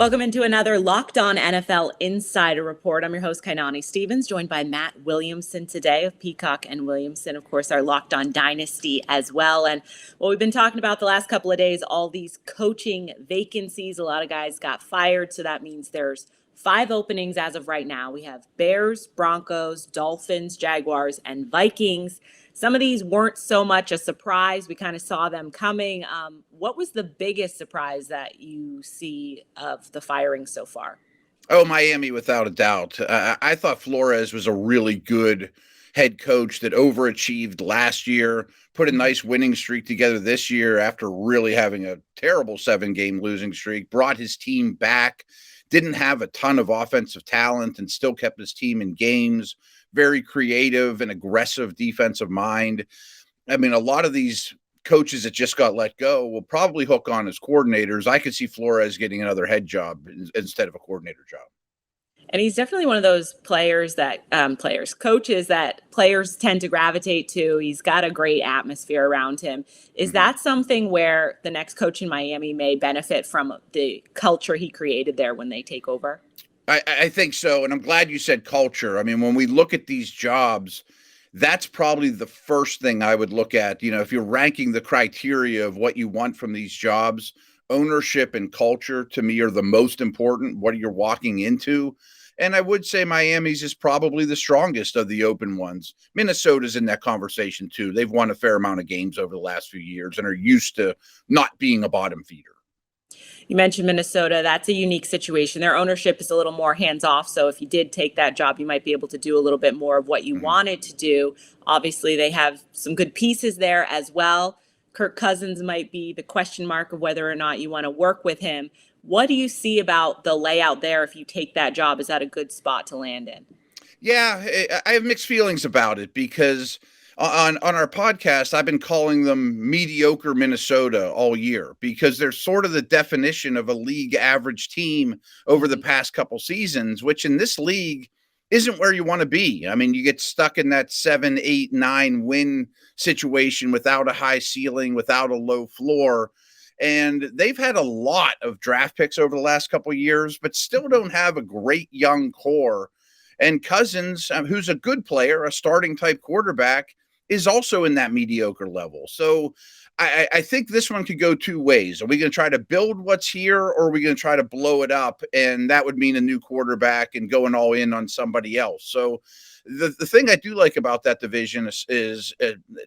Welcome into another Locked On NFL Insider Report. I'm your host, Kainani Stevens, joined by Matt Williamson today of Peacock and Williamson, of course, our Locked On Dynasty as well. And what we've been talking about the last couple of days, all these coaching vacancies. A lot of guys got fired, so that means there's 5 openings as of right now. We have Bears, Broncos, Dolphins, Jaguars, and Vikings. Some of these weren't so much a surprise. We kind of saw them coming. What was the biggest surprise that you see of the firing so far? Oh, Miami, without a doubt. I thought Flores was a really good head coach that overachieved last year, put a nice winning streak together this year after really having a terrible 7-game losing streak, brought his team back, didn't have a ton of offensive talent and still kept his team in games, very creative and aggressive defensive mind. I mean, a lot of these coaches that just got let go will probably hook on as coordinators. I could see Flores getting another head job instead of a coordinator job. And he's definitely one of those coaches that players tend to gravitate to. He's got a great atmosphere around him. Is that something where the next coach in Miami may benefit from the culture he created there when they take over? I think so. And I'm glad you said culture. I mean, when we look at these jobs, that's probably the first thing I would look at. You know, if you're ranking the criteria of what you want from these jobs, ownership and culture to me are the most important, what you're walking into. And I would say Miami's is probably the strongest of the open ones. Minnesota's in that conversation too. They've won a fair amount of games over the last few years and are used to not being a bottom feeder. You mentioned Minnesota. That's a unique situation. Their ownership is a little more hands-off. So if you did take that job, you might be able to do a little bit more of what you wanted to do. Obviously, they have some good pieces there as well. Kirk Cousins might be the question mark of whether or not you want to work with him. What do you see about the layout there if you take that job? Is that a good spot to land in? Yeah, I have mixed feelings about it because on our podcast, I've been calling them mediocre Minnesota all year because they're sort of the definition of a league average team over the past couple seasons, which in this league isn't where you want to be. I mean, you get stuck in that 7, 8, 9 win situation without a high ceiling, without a low floor. And they've had a lot of draft picks over the last couple of years, but still don't have a great young core. And Cousins, who's a good player, a starting type quarterback, is also in that mediocre level. So I think this one could go two ways. Are we going to try to build what's here, or are we going to try to blow it up? And that would mean a new quarterback and going all in on somebody else. So the thing I do like about that division is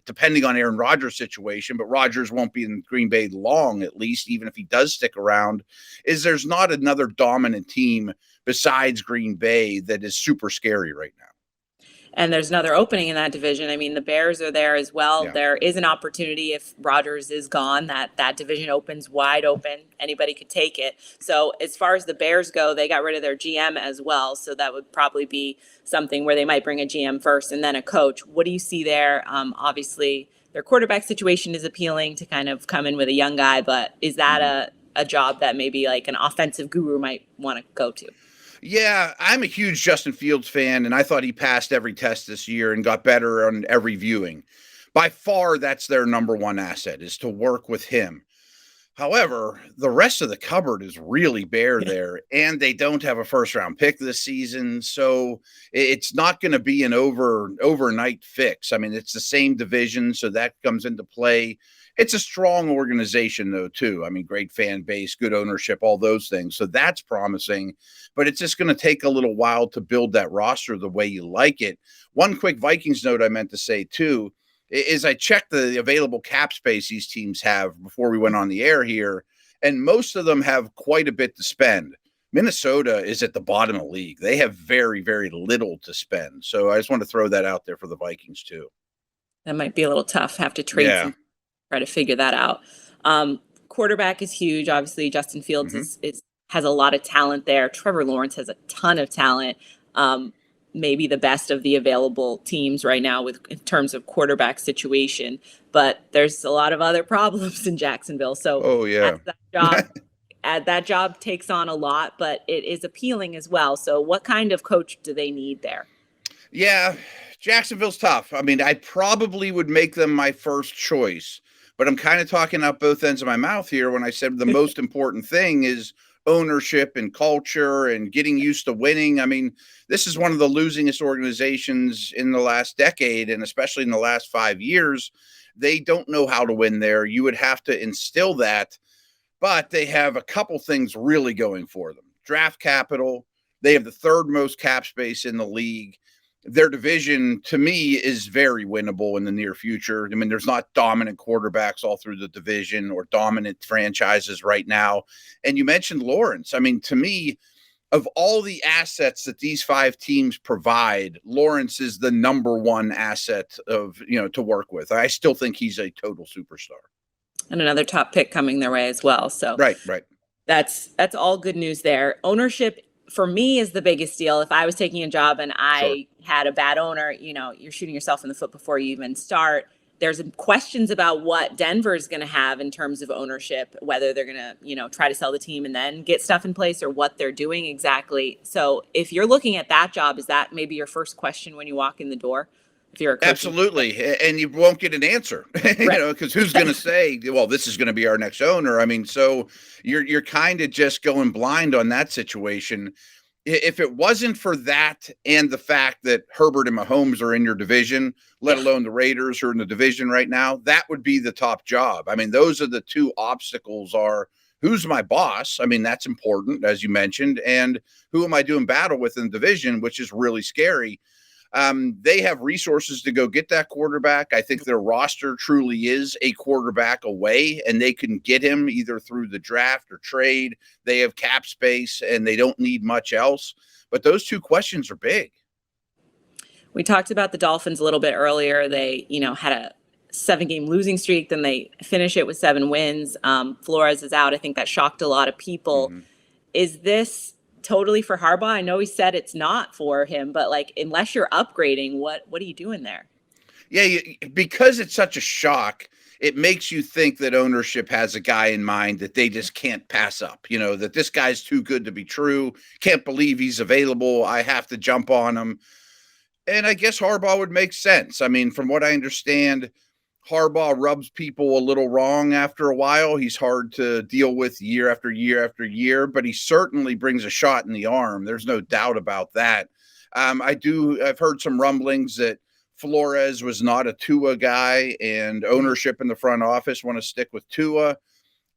depending on Aaron Rodgers' situation, but Rodgers won't be in Green Bay long, at least, even if he does stick around, is there's not another dominant team besides Green Bay that is super scary right now. And there's another opening in that division. I mean, the Bears are there as well. Yeah. There is an opportunity if Rodgers is gone, that division opens wide open. Anybody could take it. So as far as the Bears go, they got rid of their GM as well. So that would probably be something where they might bring a GM first and then a coach. What do you see there? Obviously, their quarterback situation is appealing to kind of come in with a young guy, but is that a job that maybe like an offensive guru might want to go to? Yeah, I'm a huge Justin Fields fan, and I thought he passed every test this year and got better on every viewing. By far, that's their number one asset, is to work with him. However, the rest of the cupboard is really bare there, and they don't have a first-round pick this season, so it's not going to be an overnight fix. I mean, it's the same division, so that comes into play. It's a strong organization, though, too. I mean, great fan base, good ownership, all those things. So that's promising, but it's just going to take a little while to build that roster the way you like it. One quick Vikings note I meant to say, too, is I checked the available cap space these teams have before we went on the air here, and most of them have quite a bit to spend. Minnesota is at the bottom of the league. They have very, very little to spend. So I just want to throw that out there for the Vikings, too. That might be a little tough. Have to trade some. Try to figure that out. Quarterback is huge. Obviously, Justin Fields has a lot of talent there. Trevor Lawrence has a ton of talent. Maybe the best of the available teams right now in terms of quarterback situation. But there's a lot of other problems in Jacksonville. So that job takes on a lot, but it is appealing as well. So what kind of coach do they need there? Yeah, Jacksonville's tough. I mean, I probably would make them my first choice. But I'm kind of talking out both ends of my mouth here when I said the most important thing is ownership and culture and getting used to winning. I mean, this is one of the losingest organizations in the last decade, and especially in the last 5 years. They don't know how to win there. You would have to instill that, but they have a couple things really going for them. Draft capital. They have the third most cap space in the league. Their division, to me, is very winnable in the near future. I mean, there's not dominant quarterbacks all through the division or dominant franchises right now. And you mentioned Lawrence. I mean, to me, of all the assets that these 5 teams provide, Lawrence is the number one asset to work with. I still think he's a total superstar. And another top pick coming their way as well. So right. That's all good news there. Ownership for me is the biggest deal. If I was taking a job and I had a bad owner, you're shooting yourself in the foot before you even start. There's questions about what Denver is going to have in terms of ownership, whether they're going to, try to sell the team and then get stuff in place, or what they're doing exactly. So if you're looking at that job, is that maybe your first question when you walk in the door? If you're a coach? Absolutely. And you won't get an answer, because who's going to say, well, this is going to be our next owner? I mean, so you're kind of just going blind on that situation. If it wasn't for that and the fact that Herbert and Mahomes are in your division, let alone the Raiders who are in the division right now, that would be the top job. I mean, those are the two obstacles are who's my boss? I mean, that's important, as you mentioned, and who am I doing battle with in the division, which is really scary. They have resources to go get that quarterback. I think their roster truly is a quarterback away, and they can get him either through the draft or trade. They have cap space, and they don't need much else. But those two questions are big. We talked about the Dolphins a little bit earlier. They, had a 7-game losing streak. Then they finish it with 7 wins. Flores is out. I think that shocked a lot of people. Mm-hmm. Is this totally for Harbaugh? I know he said it's not for him, but unless you're upgrading, what are you doing there? Yeah, because it's such a shock, it makes you think that ownership has a guy in mind that they just can't pass up. That this guy's too good to be true. Can't believe he's available. I have to jump on him. And I guess Harbaugh would make sense. I mean, from what I understand, Harbaugh rubs people a little wrong after a while. He's hard to deal with year after year after year, but he certainly brings a shot in the arm. There's no doubt about that. I've heard some rumblings that Flores was not a Tua guy, and ownership in the front office want to stick with Tua.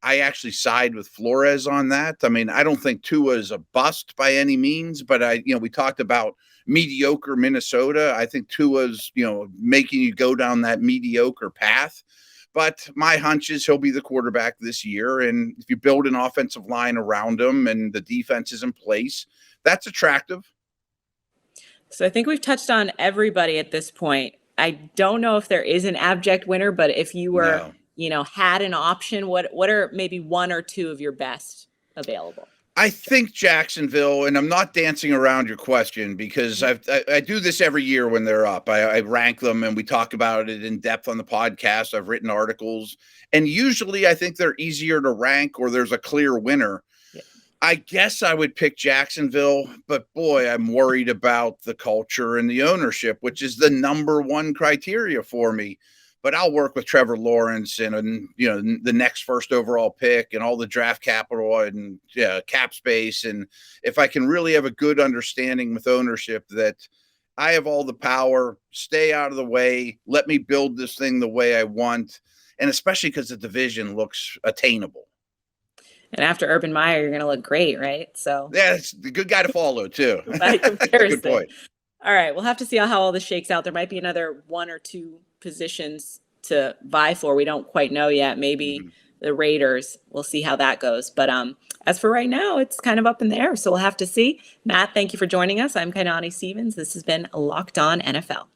I actually side with Flores on that. I mean, I don't think Tua is a bust by any means, but we talked about mediocre Minnesota. I think Tua's, making you go down that mediocre path. But my hunch is he'll be the quarterback this year. And if you build an offensive line around him and the defense is in place, that's attractive. So I think we've touched on everybody at this point. I don't know if there is an abject winner, but if you were, had an option, what are maybe 1 or 2 of your best available? I think Jacksonville, and I'm not dancing around your question because I do this every year when they're up. I rank them and we talk about it in depth on the podcast. I've written articles, and usually I think they're easier to rank or there's a clear winner. Yeah. I guess I would pick Jacksonville, but boy, I'm worried about the culture and the ownership, which is the number one criteria for me. But I'll work with Trevor Lawrence and the next first overall pick and all the draft capital and cap space. And if I can really have a good understanding with ownership that I have all the power, stay out of the way, let me build this thing the way I want. And especially because the division looks attainable. And after Urban Meyer, you're going to look great, right? So yeah, it's a good guy to follow too. Good point. All right, we'll have to see how all this shakes out. There might be another 1 or 2 positions to vie for. We don't quite know yet. Maybe the Raiders. We'll see how that goes. But as for right now, it's kind of up in the air. So we'll have to see. Matt, thank you for joining us. I'm Kainani Stevens. This has been Locked On NFL.